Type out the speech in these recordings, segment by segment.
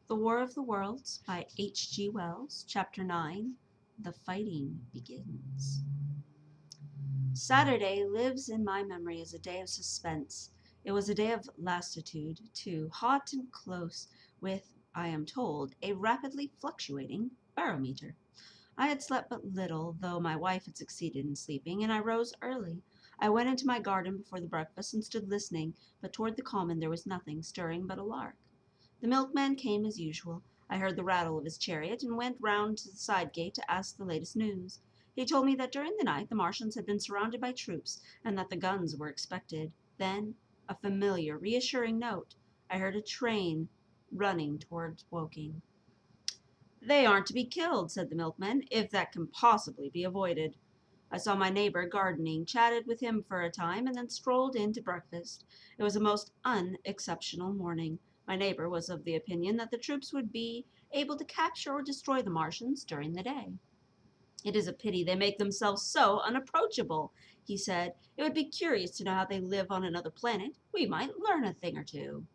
The War of the Worlds by H.G. Wells, Chapter 9, The Fighting Begins. Saturday lives in my memory as a day of suspense. It was a day of lassitude, too, hot and close, with, I am told, a rapidly fluctuating barometer. I had slept but little, though my wife had succeeded in sleeping, and I rose early. I went into my garden before the breakfast and stood listening, but toward the common there was nothing stirring but a lark. The milkman came as usual. I heard the rattle of his chariot and went round to the side gate to ask the latest news. He told me that during the night the Martians had been surrounded by troops and that the guns were expected. Then, a familiar, reassuring note. I heard a train running towards Woking. "They aren't to be killed," said the milkman, "if that can possibly be avoided." I saw my neighbor gardening, chatted with him for a time, and then strolled in to breakfast. It was a most unexceptional morning. My neighbor was of the opinion that the troops would be able to capture or destroy the Martians during the day. "It is a pity they make themselves so unapproachable," he said. "It would be curious to know how they live on another planet. We might learn a thing or two."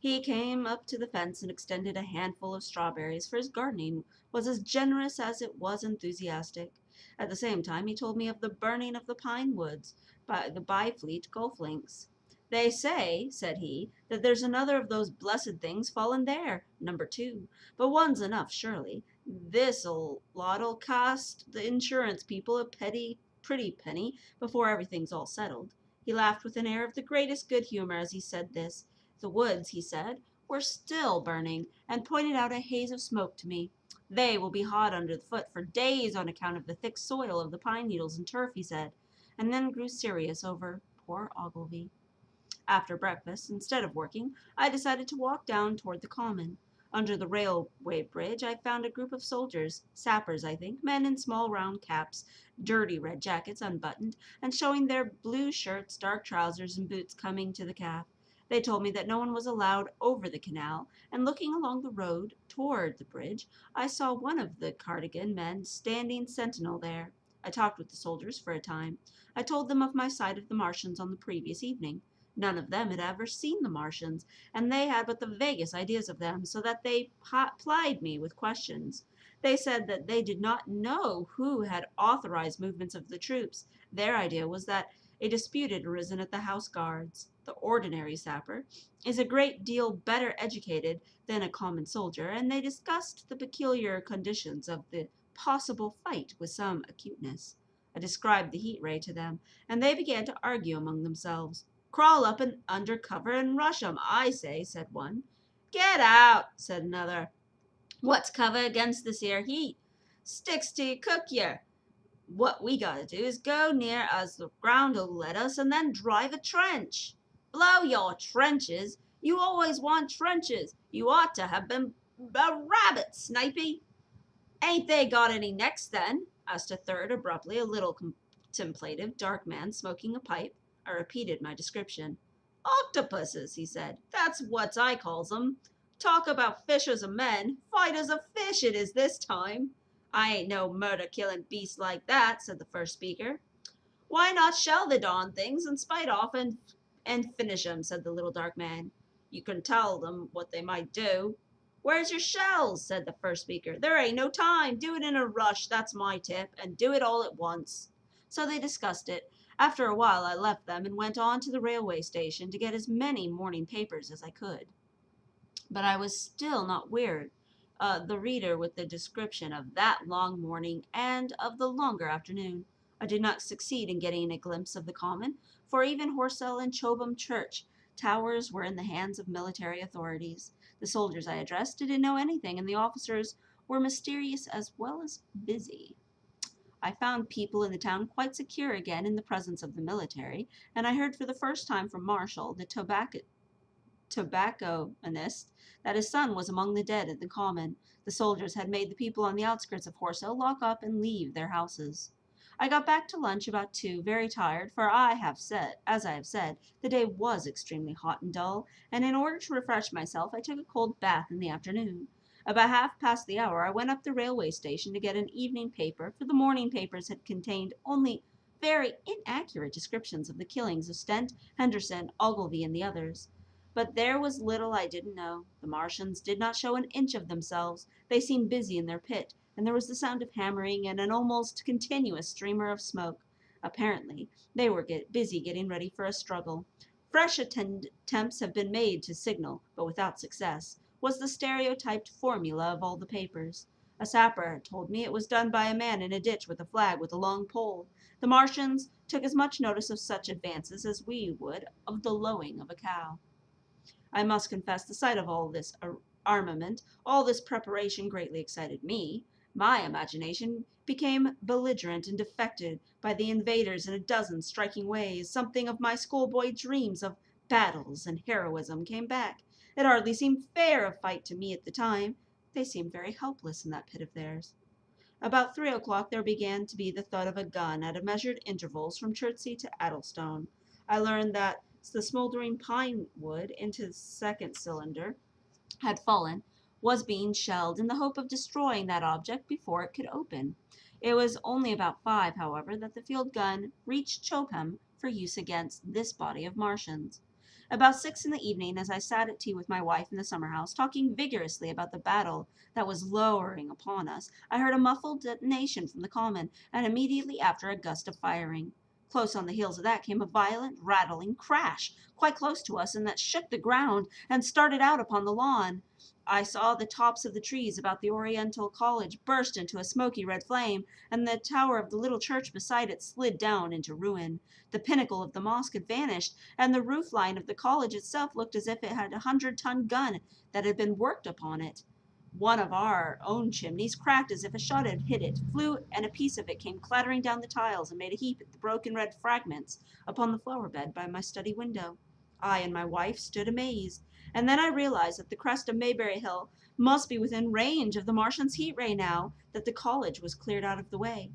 He came up to the fence and extended a handful of strawberries, for his gardening was as generous as it was enthusiastic. At the same time he told me of the burning of the pine woods by the Byfleet golf links. "They say," said he, "that there's another of those blessed things fallen there, number 2. But one's enough, surely. This'll lot'll cost the insurance people a pretty penny before everything's all settled." He laughed with an air of the greatest good humor as he said this. The woods, he said, were still burning, and pointed out a haze of smoke to me. "They will be hot under the foot for days on account of the thick soil of the pine needles and turf," he said, and then grew serious over poor Ogilvy. After breakfast, instead of working, I decided to walk down toward the common. Under the railway bridge I found a group of soldiers, sappers I think, men in small round caps, dirty red jackets unbuttoned, and showing their blue shirts, dark trousers, and boots coming to the calf. They told me that no one was allowed over the canal, and looking along the road toward the bridge, I saw one of the Cardigan men standing sentinel there. I talked with the soldiers for a time. I told them of my sight of the Martians on the previous evening. None of them had ever seen the Martians, and they had but the vaguest ideas of them, so that they plied me with questions. They said that they did not know who had authorized movements of the troops. Their idea was that a dispute had arisen at the House Guards. The ordinary sapper is a great deal better educated than a common soldier, and they discussed the peculiar conditions of the possible fight with some acuteness. I described the heat ray to them, and they began to argue among themselves. "Crawl up and under cover and rush 'em, I say," said one. "Get out," said another. "What's cover against this here heat? Sticks to cook yer. What we gotta do is go near as the ground'll let us, and then drive a trench." "Blow your trenches! You always want trenches. You ought to have been a rabbit, Snipey." "Ain't they got any necks then?" asked a third abruptly, a little contemplative, dark man smoking a pipe. I repeated my description. "Octopuses," he said. "That's what I calls 'em. Talk about fish as a men. Fight as a fish it is this time." "I ain't no murder-killing beast like that," said the first speaker. "Why not shell the darn things and spite off and finish 'em," said the little dark man. "You can tell them what they might do." "Where's your shells?" said the first speaker. "There ain't no time. Do it in a rush, that's my tip, and do it all at once." So they discussed it. After a while I left them and went on to the railway station to get as many morning papers as I could. But I was still not wearied. The reader with the description of that long morning and of the longer afternoon. I did not succeed in getting a glimpse of the common, for even Horsell and Chobham Church towers were in the hands of military authorities. The soldiers I addressed didn't know anything, and the officers were mysterious as well as busy. I found people in the town quite secure again in the presence of the military, and I heard for the first time from Marshall, the tobacconist, that his son was among the dead at the common. The soldiers had made the people on the outskirts of Horsell lock up and leave their houses. I got back to lunch about 2, very tired, for as I have said, the day was extremely hot and dull, and in order to refresh myself I took a cold bath in the afternoon. About half past the hour I went up the railway station to get an evening paper, for the morning papers had contained only very inaccurate descriptions of the killings of Stent, Henderson, Ogilvy, and the others. But there was little I didn't know. The Martians did not show an inch of themselves. They seemed busy in their pit, and there was the sound of hammering and an almost continuous streamer of smoke. Apparently, they were busy getting ready for a struggle. Fresh attempts have been made to signal, but without success, was the stereotyped formula of all the papers. A sapper told me it was done by a man in a ditch with a flag with a long pole. The Martians took as much notice of such advances as we would of the lowing of a cow. I must confess the sight of all this armament, all this preparation greatly excited me. My imagination became belligerent and affected by the invaders in a dozen striking ways. Something of my schoolboy dreams of battles and heroism came back. It hardly seemed fair a fight to me at the time. They seemed very helpless in that pit of theirs. About 3 o'clock there began to be the thud of a gun at measured intervals from Chertsey to Addlestone. I learned that the smouldering pine wood into the second cylinder had fallen, was being shelled in the hope of destroying that object before it could open. It was only about 5, however, that the field gun reached Chobham for use against this body of Martians. About 6 in the evening, as I sat at tea with my wife in the summer house, talking vigorously about the battle that was lowering upon us, I heard a muffled detonation from the common, and immediately after a gust of firing. Close on the heels of that came a violent, rattling crash, quite close to us, and that shook the ground and started out upon the lawn. I saw the tops of the trees about the Oriental College burst into a smoky red flame, and the tower of the little church beside it slid down into ruin. The pinnacle of the mosque had vanished, and the roof line of the college itself looked as if it had 100-ton gun that had been worked upon it. One of our own chimneys cracked as if a shot had hit it, flew, and a piece of it came clattering down the tiles and made a heap of the broken red fragments upon the flower bed by my study window. I and my wife stood amazed, and then I realized that the crest of Maybury Hill must be within range of the Martians' heat ray now that the college was cleared out of the way.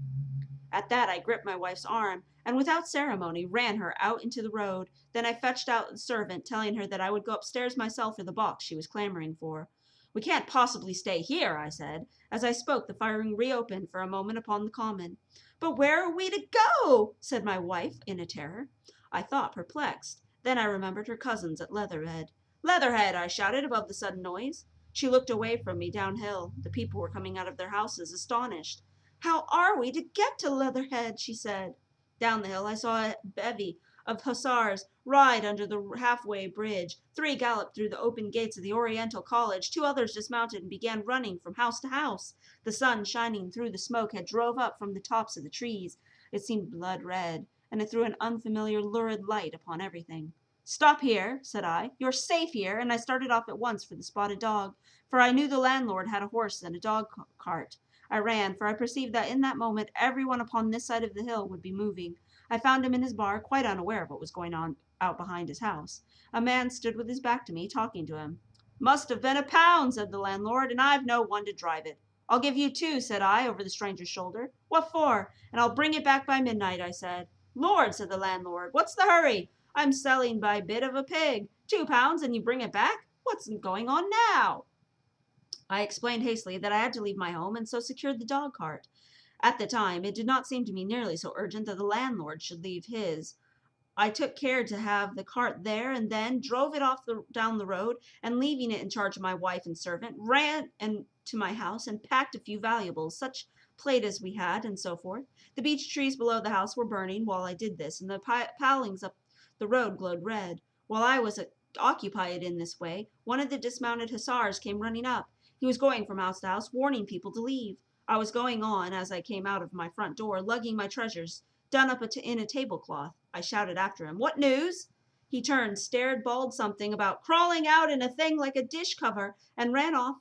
At that I gripped my wife's arm, and without ceremony ran her out into the road. Then I fetched out the servant, telling her that I would go upstairs myself for the box she was clamoring for. We can't possibly stay here, I said. As I spoke, the firing reopened for a moment upon the common. But where are we to go? Said my wife in a terror. I thought, perplexed. Then I remembered her cousins at Leatherhead. Leatherhead! I shouted above the sudden noise. She looked away from me downhill. The people were coming out of their houses, astonished. How are we to get to Leatherhead? She said. Down the hill I saw a bevy of hussars ride under the halfway bridge. 3 galloped through the open gates of the Oriental College. 2 others dismounted and began running from house to house. The sun, shining through the smoke, had drove up from the tops of the trees. It seemed blood red, and it threw an unfamiliar lurid light upon everything. Stop here, said I. You're safe here, and I started off at once for the Spotted Dog, for I knew the landlord had a horse and a dog cart. I ran, for I perceived that in that moment everyone upon this side of the hill would be moving. I found him in his bar, quite unaware of what was going on out behind his house. A man stood with his back to me, talking to him. Must have been a pound, said the landlord, and I've no one to drive it. I'll give you 2, said I, over the stranger's shoulder. What for? And I'll bring it back by midnight, I said. Lord, said the landlord, what's the hurry? I'm selling by bit of a pig. 2 pounds, and you bring it back? What's going on now? I explained hastily that I had to leave my home, and so secured the dog cart. At the time, it did not seem to me nearly so urgent that the landlord should leave his. I took care to have the cart there, and then drove it down the road, and leaving it in charge of my wife and servant, ran to my house and packed a few valuables, such plate as we had, and so forth. The beech trees below the house were burning while I did this, and the palings up the road glowed red. While I was occupied in this way, one of the dismounted hussars came running up. He was going from house to house, warning people to leave. I was going on, as I came out of my front door, lugging my treasures, done up in a tablecloth. I shouted after him, What news? He turned, stared, bawled something about crawling out in a thing like a dish cover, and ran off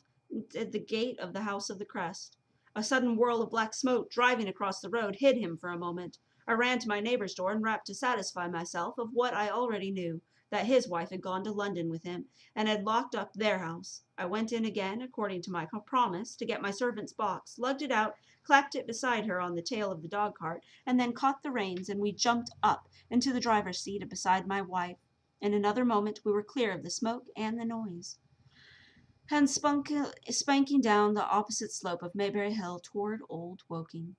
at the gate of the House of the Crest. A sudden whirl of black smoke driving across the road hid him for a moment. I ran to my neighbor's door and rapped to satisfy myself of what I already knew, that his wife had gone to London with him, and had locked up their house. I went in again, according to my promise, to get my servant's box, lugged it out, clapped it beside her on the tail of the dog cart, and then caught the reins, and we jumped up into the driver's seat beside my wife. In another moment we were clear of the smoke and the noise, and spanking down the opposite slope of Maybury Hill toward Old Woking.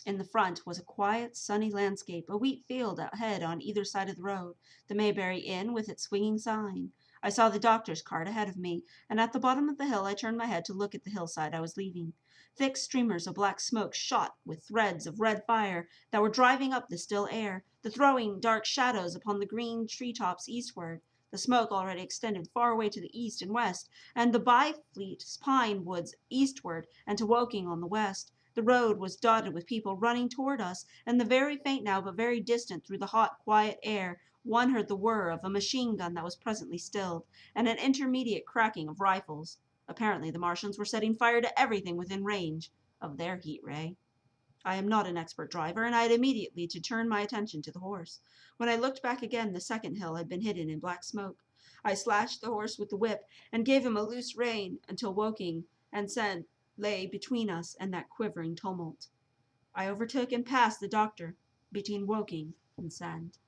In the front was a quiet, sunny landscape, a wheat field ahead on either side of the road, the Maybury Inn with its swinging sign. I saw the doctor's cart ahead of me, and at the bottom of the hill I turned my head to look at the hillside I was leaving. Thick streamers of black smoke shot with threads of red fire that were driving up the still air, throwing dark shadows upon the green treetops eastward. The smoke already extended far away to the east and west, and the Byfleet pine woods eastward, and to Woking on the west. The road was dotted with people running toward us, and the very faint now but very distant through the hot, quiet air, one heard the whir of a machine gun that was presently stilled, and an intermediate cracking of rifles. Apparently the Martians were setting fire to everything within range of their heat ray. I am not an expert driver, and I had immediately to turn my attention to the horse. When I looked back again, the second hill had been hidden in black smoke. I slashed the horse with the whip and gave him a loose rein until Woking and Send lay between us and that quivering tumult. I overtook and passed the doctor between Woking and Send.